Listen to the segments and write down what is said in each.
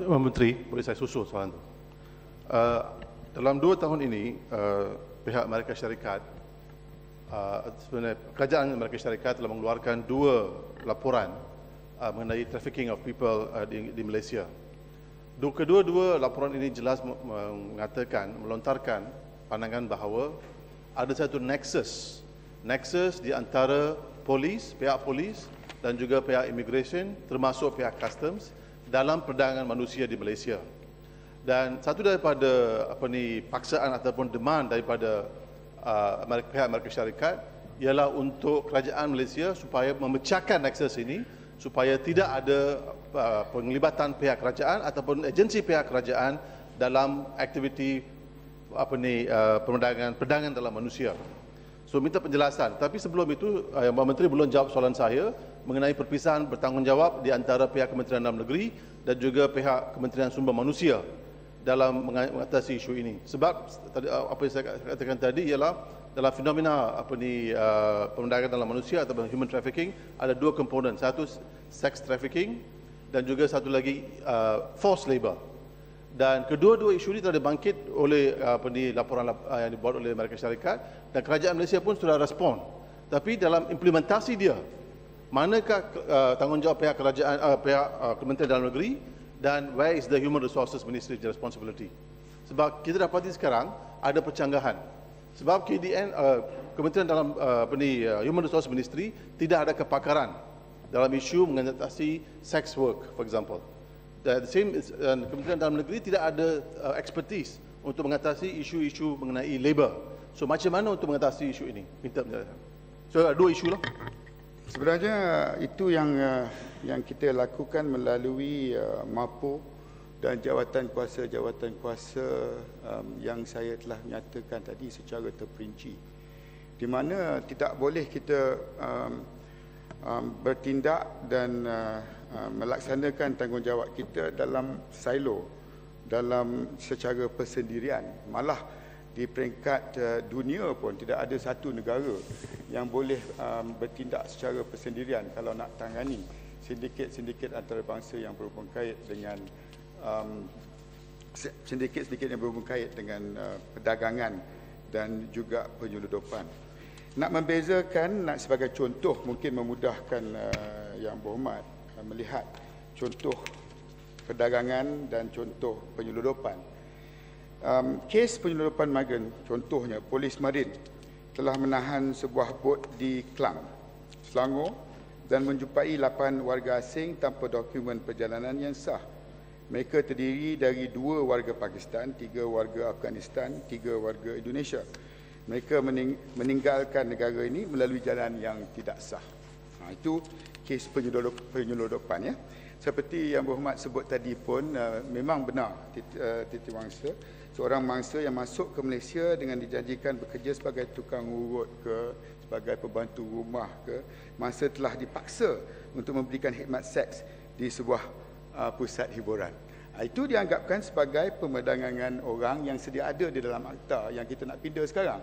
Menteri, boleh saya susul soalan itu? Dalam 2 tahun ini, pihak Amerika Syarikat, sebenarnya kerajaan Amerika Syarikat telah mengeluarkan 2 laporan mengenai trafficking of people di Malaysia. Kedua-dua laporan ini jelas melontarkan pandangan bahawa ada satu nexus di antara pihak polis dan juga pihak immigration, termasuk pihak customs dalam perdagangan manusia di Malaysia. Dan satu daripada paksaan ataupun demand daripada pihak Amerika Syarikat ialah untuk kerajaan Malaysia supaya memecahkan nexus ini, supaya tidak ada penglibatan pihak kerajaan ataupun agensi pihak kerajaan dalam aktiviti perdagangan dalam manusia. So minta penjelasan. Tapi sebelum itu, Yang Menteri belum jawab soalan saya mengenai perpisahan bertanggungjawab di antara pihak Kementerian Dalam Negeri dan juga pihak Kementerian Sumber Manusia dalam mengatasi isu ini. Sebab apa yang saya katakan tadi ialah dalam fenomena perdagangan dalam manusia atau human trafficking ada 2 komponen. Satu sex trafficking dan juga satu lagi forced labor. Dan kedua-dua isu ini telah dibangkit oleh laporan yang dibuat oleh Amerika Syarikat dan kerajaan Malaysia pun sudah respon. Tapi dalam implementasi dia, manakah tanggungjawab pihak kerajaan, pihak Kementerian Dalam Negeri, dan where is the Human Resources Ministry responsibility? Sebab kita dapati sekarang ada percanggahan. Sebab KDN, Kementerian Dalam Human Resources Ministry tidak ada kepakaran dalam isu mengatasi sex work, for example. Dan Kementerian Dalam Negeri tidak ada expertise untuk mengatasi isu-isu mengenai labor. So macam mana untuk mengatasi isu ini? Minta penjelasan. So 2 isu lah. Sebenarnya itu yang kita lakukan melalui MAPO dan jawatan kuasa yang saya telah nyatakan tadi secara terperinci, di mana tidak boleh kita bertindak dan melaksanakan tanggungjawab kita dalam silo, dalam secara persendirian. Malah di peringkat dunia pun tidak ada satu negara yang boleh bertindak secara persendirian kalau nak tangani sindiket-sindiket antarabangsa yang berhubung kait dengan sindiket-sindiket yang berhubung kait dengan perdagangan dan juga penyeludupan. Nak membezakan, nak sebagai contoh mungkin memudahkan Yang Berhormat melihat contoh perdagangan dan contoh penyeludupan. Kes penyeludupan migran, contohnya polis marin telah menahan sebuah bot di Klang, Selangor dan menjumpai 8 warga asing tanpa dokumen perjalanan yang sah. Mereka terdiri dari 2 warga Pakistan, 3 warga Afghanistan, 3 warga Indonesia. Mereka meninggalkan negara ini melalui jalan yang tidak sah. Itu kes penyeludupan, ya. Seperti Yang Berhormat sebut tadi pun, memang benar Titi Wangsa, seorang mangsa yang masuk ke Malaysia dengan dijanjikan bekerja sebagai tukang urut ke, sebagai pembantu rumah ke, masa telah dipaksa untuk memberikan khidmat seks di sebuah pusat hiburan. Itu dianggapkan sebagai pemerdagangan orang yang sedia ada di dalam akta yang kita nak pindah sekarang.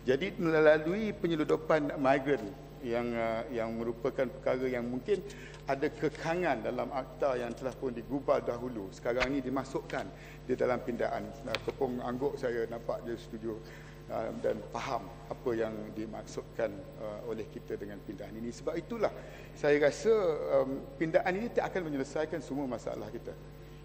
Jadi melalui penyeludupan migran yang merupakan perkara yang mungkin ada kekangan dalam akta yang telah pun digubal dahulu, sekarang ini dimasukkan di dalam pindaan. Kepung angguk saya nampak dia setuju dan faham apa yang dimaksudkan oleh kita dengan pindaan ini. Sebab itulah saya rasa pindaan ini tak akan menyelesaikan semua masalah kita.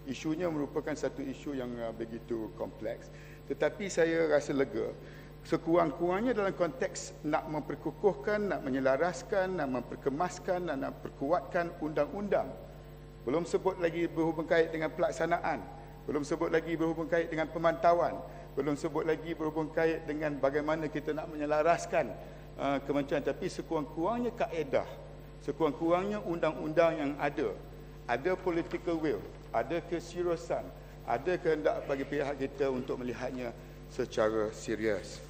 Isunya merupakan satu isu yang begitu kompleks. Tetapi saya rasa lega, sekurang-kurangnya dalam konteks nak memperkukuhkan, nak menyelaraskan, nak memperkemaskan, nak perkuatkan undang-undang. Belum sebut lagi berhubung kait dengan pelaksanaan, belum sebut lagi berhubung kait dengan pemantauan, belum sebut lagi berhubung kait dengan bagaimana kita nak menyelaraskan kementerian. Tapi sekurang-kurangnya kaedah, sekurang-kurangnya undang-undang yang ada political will, ada keseriusan, ada kehendak bagi pihak kita untuk melihatnya secara serius.